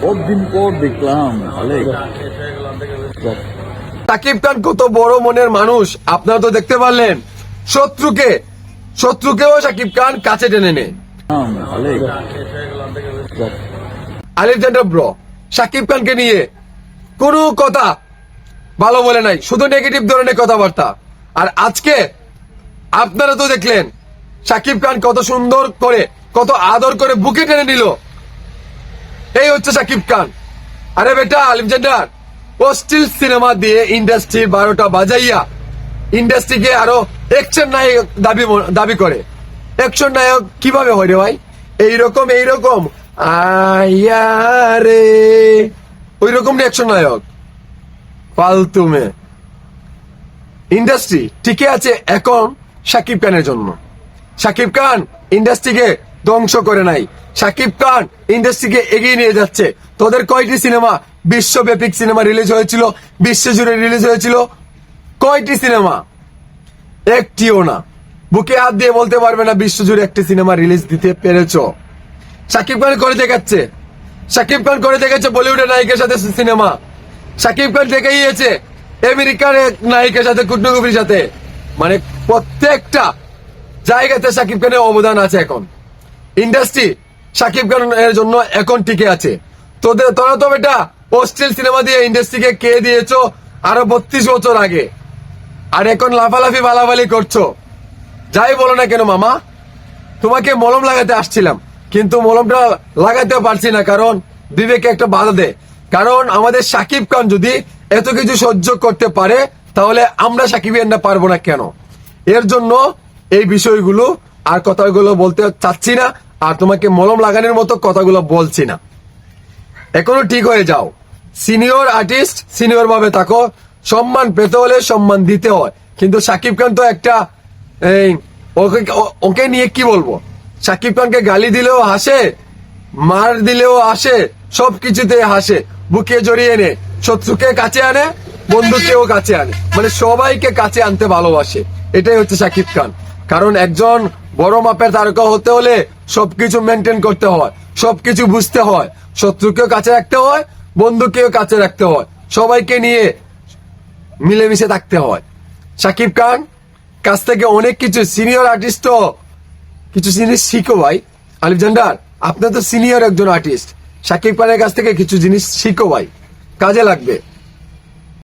বহুদিন পর দেখলাম। শাকিব খান কত বড় মনের মানুষ আপনারা তো দেখতে পারলেন। শত্রুকেও শাকিব খান কাছে টেনে নেয়। আলেকজান্ডার ব্রো শাকিব খানকে নিয়ে কোনো কথা ভালো বলে নাই, শুধু নেগেটিভ ধরনের কথাবার্তা। আর আজকে আপনারা তো দেখলেন শাকিব খান কত সুন্দর করে, কত আদর করে বুকে টেনে নিল। এই হচ্ছে শাকিব খান। আরে বেটা আলেকজান্ডার, অশ্লীল সিনেমা দিয়ে ইন্ডাস্ট্রির 12টা বাজাইয়া ইন্ডাস্ট্রিকে আরো অ্যাকশন নায়ক দাবি করে। অ্যাকশন নায়ক কিভাবে হয় রে ভাই? এইরকম আয়ারে ওই রকম অ্যাকশন নায়ক ফালতু মে। ইন্ডাস্ট্রি টিকে আছে এখন শাকিব খানের জন্য। শাকিব খান ইন্ডাস্ট্রিকে ধ্বংস করে নাই, শাকিব খান ইন্ডাস্ট্রিকে এগিয়ে নিয়ে যাচ্ছে। তোদের কয়টি সিনেমা বিশ্বব্যাপী সিনেমা রিলিজ হয়েছিল, বিশ্বজুড়ে রিলিজ হয়েছিল? কয়টি সিনেমা? একটিও না। বুকে হাত দিয়ে বলতে পারবে না বিশ্বজুড়ে একটি সিনেমা রিলিজ দিতে পেরেছ। শাকিব খান করে দেখাচ্ছে, শাকিব খান করে দেখাচ্ছে বলিউডের নায়িকার সাথে সিনেমা। শাকিব খান দেখাইয়েছে আমেরিকার এক নায়িকার সাথে, কুটনগোবির সাথে। মানে প্রত্যেকটা জায়গাতে শাকিব খানের অবদান আছে। এখন ইন্ডাস্ট্রি শাকিব খানের জন্য এখন টিকে আছে। তোরা তো বেটা অশ্লীল সিনেমা দিয়ে ইন্ডাস্ট্রিকে কে দিয়েছো আরো 32 বছর আগে, আর এখন লাফালাফি বালাবালি করছো। যাই বলো না কেন মামা, তোমাকে মলম লাগাতে আসছিলাম, কিন্তু মলমটা লাগাতেও পারছি না, কারণ বিবেকে একটা বাধা দেয়। কারণ আমাদের শাকিব খান যদি এত কিছু সহ্য করতে পারে, তাহলে আমরা সাকিবিয়ানরা পারবো না কেন? এর জন্য এই বিষয়গুলো আর কথাগুলো বলতে চাচ্ছি না, আর তোমাকে মলম লাগানোর মতো কথাগুলো বলছি না। এখনো ঠিক হয়ে যাও। সিনিয়র আর্টিস্ট সিনিয়র ভাবে থাকো, সম্মান পেতে হলে সম্মান দিতে হয়। কিন্তু শাকিব খান তো একটা ওকে নিয়ে কি বলবো? শাকিব খানকে গালি দিলেও হাসে, মার দিলেও হাসে, সবকিছুতে হাসে, বুকে জড়িয়ে নে, শত্রুকে কাছে আনে, বন্ধুকেও কাছে আনে, মানে সবাইকে কাছে আনতে ভালোবাসে। এটাই হচ্ছে শাকিব খান। কারণ একজন বড় মাপের তারকা হতে হলে সবকিছু মেনটেন করতে হয়, সবকিছু বুঝতে হয়, শত্রুকেও কাছে রাখতে হয়, বন্ধুকেও কাছে রাখতে হয়, সবাইকে নিয়ে মিলেমিশে থাকতে হয়। শাকিব খান কাছ থেকে অনেক কিছু সিনিয়র আর্টিস্ট কিছু জিনিস শিখো ভাই। আলেকজান্ডার, আপনার তো সিনিয়র একজন আর্টিস্ট, শাকিব খানের কাছ থেকে কিছু জিনিস শিখো ভাই, কাজে লাগবে।